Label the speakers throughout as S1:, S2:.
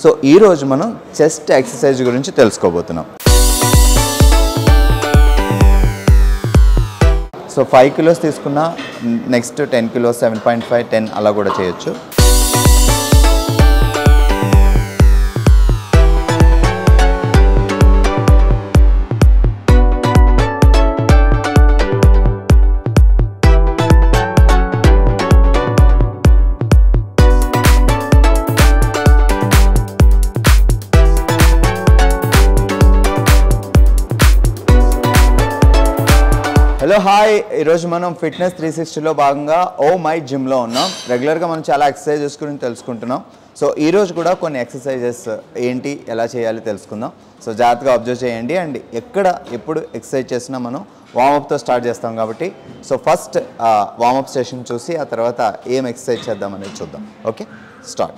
S1: So ఈ రోజు మనం చెస్ట్ ఎక్సర్సైజ్ గురించి తెలుసుకోబోతున్నాం. సో 5 కిలోస్ తీసుకున్నా నెక్స్ట్ 10 కిలోస్ 7.5 10 అలా కూడా చేయొచ్చు. హలో హాయ్, ఈరోజు మనం ఫిట్నెస్ 360లో భాగంగా ఓ మై జిమ్లో ఉన్నాం. రెగ్యులర్గా మనం చాలా ఎక్సర్సైజెస్ గురించి తెలుసుకుంటున్నాం. సో ఈరోజు కూడా కొన్ని ఎక్సర్సైజెస్ ఏంటి ఎలా చేయాలి తెలుసుకుందాం. సో జాగ్రత్తగా అబ్జర్వ్ చేయండి. అండ్ ఎప్పుడు ఎక్సర్సైజ్ చేసినా మనం వార్మప్తో స్టార్ట్ చేస్తాం కాబట్టి సో ఫస్ట్ వార్మప్ సెషన్ చూసి ఆ తర్వాత ఏం ఎక్సర్సైజ్ చేద్దాం అనేది చూద్దాం. Okay, start.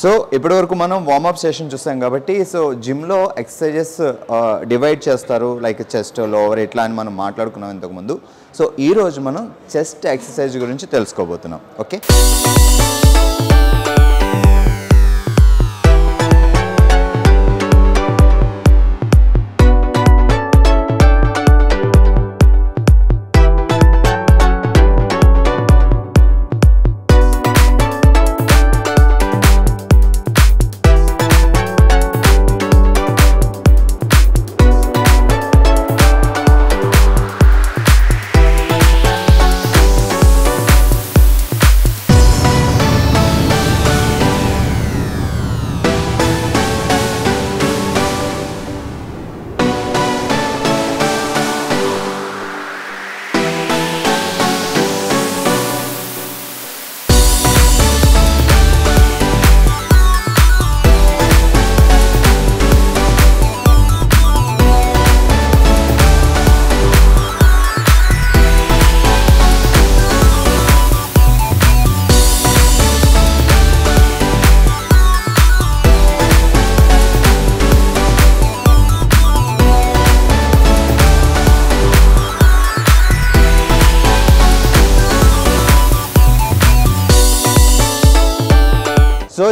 S1: సో ఇప్పటి వరకు మనం వార్మప్ సెషన్ చూసాం కాబట్టి సో జిమ్లో ఎక్సర్సైజెస్ డివైడ్ చేస్తారు, లైక్ చెస్ట్, లోవర్ ఇట్లా అని మనం మాట్లాడుకున్నాం ఇంతకుముందు. సో ఈరోజు మనం చెస్ట్ ఎక్సర్సైజ్ గురించి తెలుసుకోబోతున్నాం. ఓకే,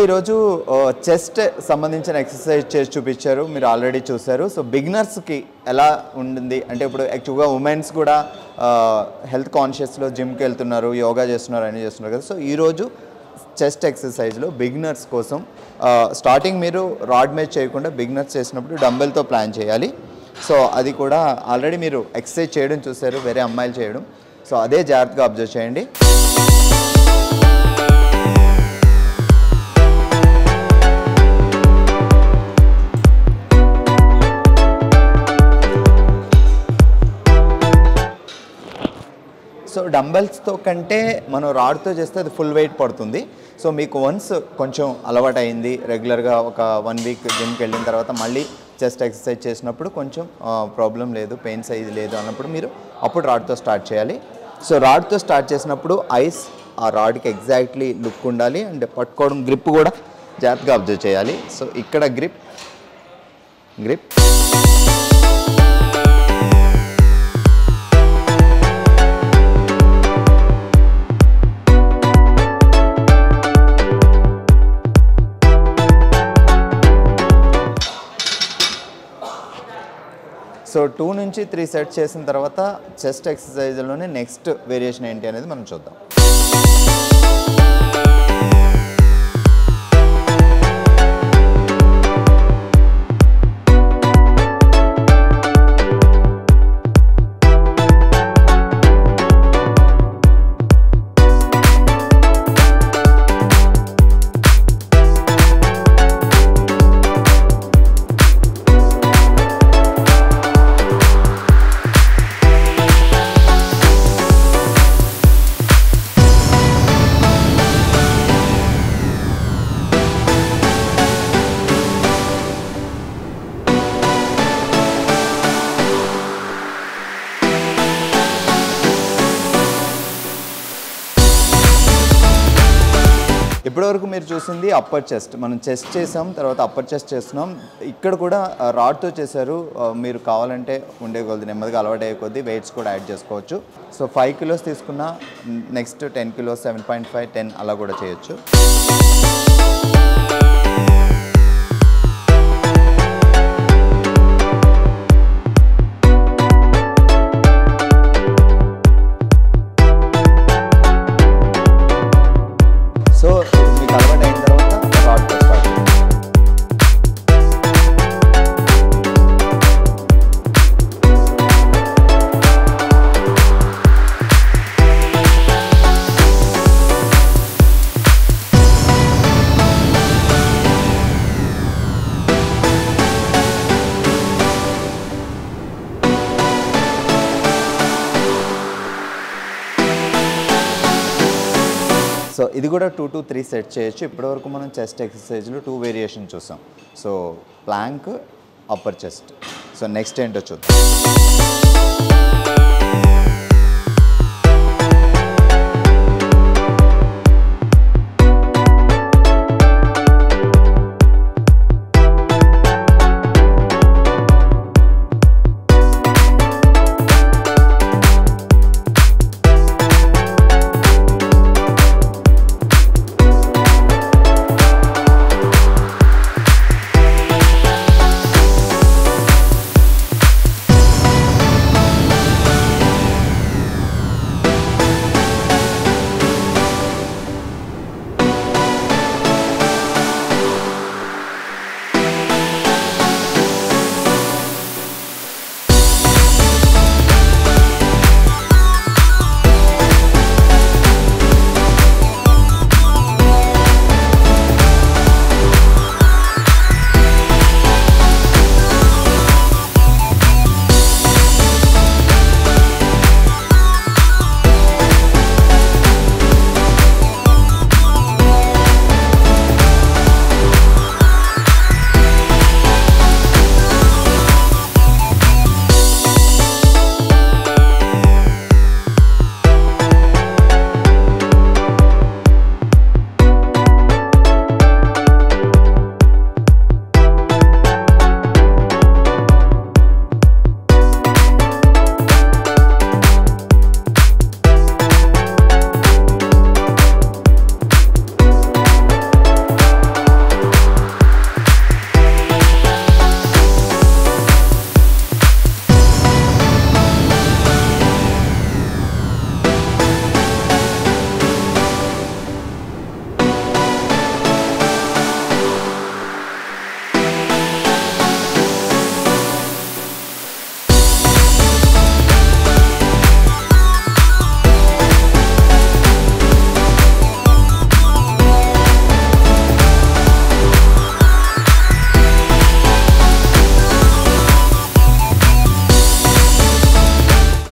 S1: ఈరోజు చెస్ట్ సంబంధించిన ఎక్సర్సైజ్ చేసి చూపించారు, మీరు ఆల్రెడీ చూసారు. సో బిగినర్స్కి ఎలా ఉంటుంది అంటే ఇప్పుడు యాక్చువల్గా ఉమెన్స్ కూడా హెల్త్ కాన్షియస్లో జిమ్కి వెళ్తున్నారు, యోగా చేస్తున్నారు, అన్నీ చేస్తున్నారు కదా. సో ఈరోజు చెస్ట్ ఎక్సర్సైజ్లో బిగినర్స్ కోసం స్టార్టింగ్ మీరు రాడ్ మీద చేయకుండా బిగినర్స్ చేసినప్పుడు డంబెల్తో ప్లాన్ చేయాలి. సో అది కూడా ఆల్రెడీ మీరు ఎక్సర్సైజ్ చేయడం చూసారు, వేరే అమ్మాయిలు చేయడం. సో అదే జాగ్రత్తగా అబ్జర్వ్ చేయండి. సో డంబెల్స్తో కంటే మనం రాడ్తో చేస్తే అది ఫుల్ వెయిట్ పడుతుంది. సో మీకు వన్స్ కొంచెం అలవాటు అయింది, రెగ్యులర్గా ఒక 1 వీక్ జిమ్కి వెళ్ళిన తర్వాత మళ్ళీ చెస్ట్ ఎక్సర్సైజ్ చేసినప్పుడు కొంచెం ప్రాబ్లం లేదు, పెయిన్స్ అయ్యి లేదు అన్నప్పుడు మీరు అప్పుడు రాడ్తో స్టార్ట్ చేయాలి. సో రాడ్తో స్టార్ట్ చేసినప్పుడు ఐస్ ఆ రాడ్కి ఎగ్జాక్ట్లీ లుక్ ఉండాలి అండ్ పట్టుకోవడం గ్రిప్ కూడా జాగ్రత్తగా అబ్జర్వ్ చేయాలి. సో ఇక్కడ గ్రిప్ సో 2 నుంచి 3 సెట్స్ చేసిన తర్వాత చెస్ట్ ఎక్సర్సైజ్లోనే నెక్స్ట్ వేరియేషన్ ఏంటి అనేది మనం చూద్దాం. ఇప్పటివరకు మీరు చూసింది అప్పర్ చెస్ట్, మనం చెస్ట్ చేసాం, తర్వాత అప్పర్ చెస్ట్ చేస్తున్నాం. ఇక్కడ కూడా రాడ్తో చేశారు. మీరు కావాలంటే ఉండే కొద్ది నెమ్మదిగా అలవాటు అయ్యే కొద్దీ వెయిట్స్ కూడా యాడ్ చేసుకోవచ్చు. సో 5 కిలోస్ తీసుకున్న నెక్స్ట్ 10 కిలోస్, 7.5, 10 అలా కూడా చేయొచ్చు. సో ఇది కూడా 2 to 3 సెట్ చేయొచ్చు. ఇప్పటివరకు మనం చెస్ట్ ఎక్సర్సైజ్లో 2 వేరియేషన్ చూసాం. So plank, upper chest. So next ఏంటో చూద్దాం.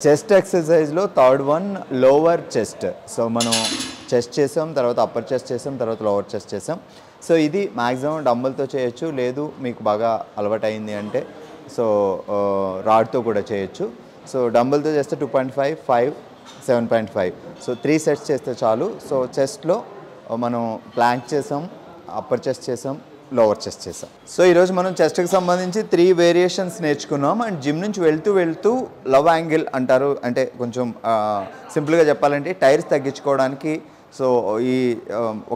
S1: చెస్ట్ ఎక్సర్సైజ్లో third one lower chest. So మనం చెస్ట్ చేసాం, తర్వాత అప్పర్ చెస్ట్ చేసాం, తర్వాత లోవర్ చెస్ట్ చేసాం. సో ఇది మ్యాక్సిమం డంబుల్తో చేయొచ్చు, లేదు మీకు బాగా అలవాటైంది అంటే సో రాడ్తో కూడా చేయొచ్చు. సో డంబుల్తో చేస్తే 2.5, 5, 7.5. సో 3 సెట్స్ చేస్తే చాలు. సో చెస్ట్లో మనం ప్లాంక్ చేసాం, అప్పర్ చెస్ట్ చేసాం, లోవర్ చెస్ట్ చేసాం. సో ఈరోజు మనం చెస్ట్కి సంబంధించి 3 వేరియేషన్స్ నేర్చుకున్నాం. అండ్ జిమ్ నుంచి వెళ్తూ లవ్ యాంగిల్ అంటారు, అంటే కొంచెం సింపుల్గా చెప్పాలంటే టైర్స్ తగ్గించుకోవడానికి సో ఈ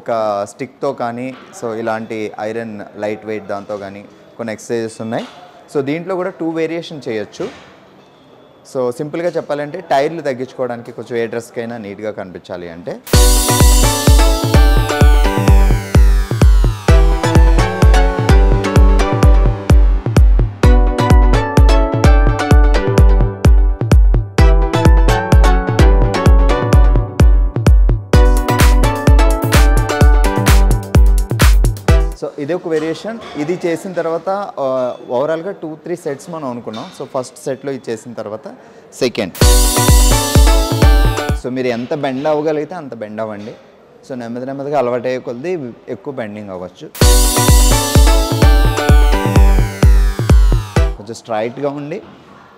S1: ఒక స్టిక్తో కానీ సో ఇలాంటి ఐరన్ లైట్ వెయిట్ దాంతో కానీ కొన్ని ఎక్సర్సైజెస్ ఉన్నాయి. సో దీంట్లో కూడా 2 వేరియేషన్ చేయొచ్చు. సో సింపుల్గా చెప్పాలంటే టైర్లు తగ్గించుకోవడానికి కొంచెం ఏ డ్రెస్కైనా నీట్గా కనిపించాలి అంటే సో ఇది ఒక వేరియేషన్. ఇది చేసిన తర్వాత ఓవరాల్గా 2-3 సెట్స్ మనం అనుకున్నాం. సో ఫస్ట్ సెట్లో ఇది చేసిన తర్వాత సెకండ్. సో మీరు ఎంత బెండ్ అవ్వగలిగితే అంత బెండ్ అవ్వండి. సో నెమ్మదిగా అలవాటు అయ్యే కొద్దీ ఎక్కువ బెండింగ్ అవ్వచ్చు. కొంచెం స్ట్రైట్గా ఉండి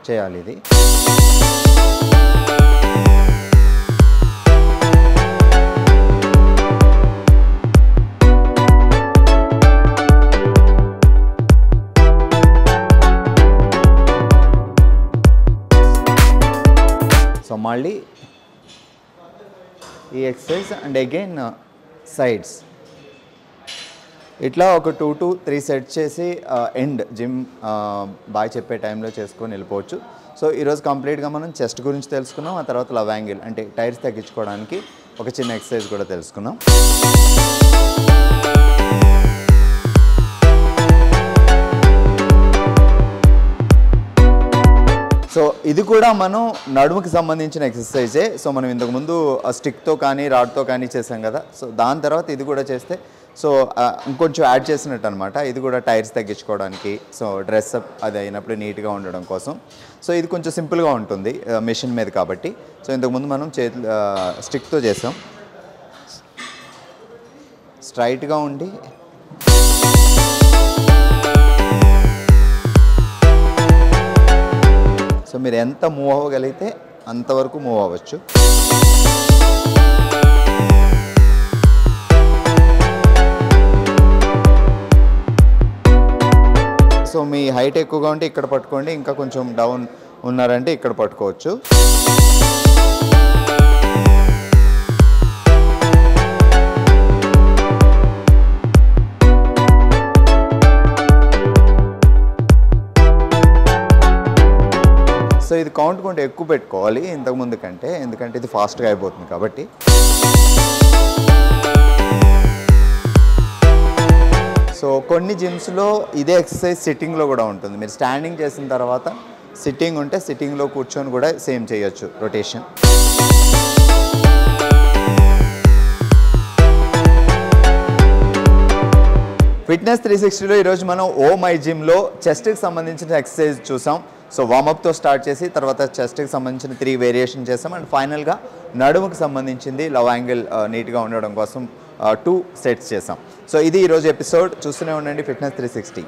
S1: చేయాలి ఇది. సో మళ్ళీ ఈ ఎక్సర్సైజ్ అండ్ అగైన్ సైడ్స్ ఇట్లా ఒక 2 to 3 సెట్స్ చేసి ఎండ్ జిమ్ బాయ్ చెప్పే టైంలో చేసుకొని వెళ్ళిపోవచ్చు. సో ఈరోజు కంప్లీట్గా మనం చెస్ట్ గురించి తెలుసుకున్నాం. ఆ తర్వాత లవ్ యాంగిల్ అంటే టైర్స్ తగ్గించుకోవడానికి ఒక చిన్న ఎక్సర్సైజ్ కూడా తెలుసుకున్నాం. సో ఇది కూడా మనం నడుముకి సంబంధించిన ఎక్సర్సైజే. సో మనం ఇంతకుముందు స్టిక్తో కానీ రాడ్తో కానీ చేసాం కదా. సో దాని తర్వాత ఇది కూడా చేస్తే సో ఇంకొంచెం యాడ్ చేసినట్టు అనమాట. ఇది కూడా టైర్స్ తగ్గించుకోవడానికి, సో డ్రెస్ అప్ అది అయినప్పుడు నీట్గా ఉండడం కోసం. సో ఇది కొంచెం సింపుల్గా ఉంటుంది మెషిన్ మీద కాబట్టి. సో ఇంతకుముందు మనం స్టిక్తో చేసాం. స్ట్రైట్గా ఉండి సో మీరు ఎంత మూవ్ అవ్వగలిగితే అంతవరకు మూవ్ అవ్వచ్చు. సో మీ హైట్ ఎక్కువగా ఉంటే ఇక్కడ పట్టుకోండి, ఇంకా కొంచెం డౌన్ ఉన్నారంటే ఇక్కడ పట్టుకోవచ్చు. సో ఇది కౌంట్ కొంచెం ఎక్కువ పెట్టుకోవాలి ఇంతకుముందు కంటే, ఎందుకంటే ఇది ఫాస్ట్గా అయిపోతుంది కాబట్టి. సో కొన్ని జిమ్స్లో ఇదే ఎక్సర్సైజ్ సిట్టింగ్లో కూడా ఉంటుంది. మీరు స్టాండింగ్ చేసిన తర్వాత సిట్టింగ్ ఉంటే సిట్టింగ్లో కూర్చొని కూడా సేమ్ చేయొచ్చు రొటేషన్. ఫిట్నెస్ 360లో ఈరోజు మనం ఓ మై జిమ్లో చెస్ట్కి సంబంధించిన ఎక్సర్సైజ్ చూసాం. సో వార్మప్తో స్టార్ట్ చేసి తర్వాత చెస్ట్కి సంబంధించిన 3 వేరియేషన్ చేసాం. అండ్ ఫైనల్గా నడుముకి సంబంధించింది లవ్ యాంగిల్ నీట్గా ఉండడం కోసం 2 సెట్స్ చేసాం. సో ఇది ఈరోజు ఎపిసోడ్. చూస్తూనే ఉండండి ఫిట్నెస్ 360.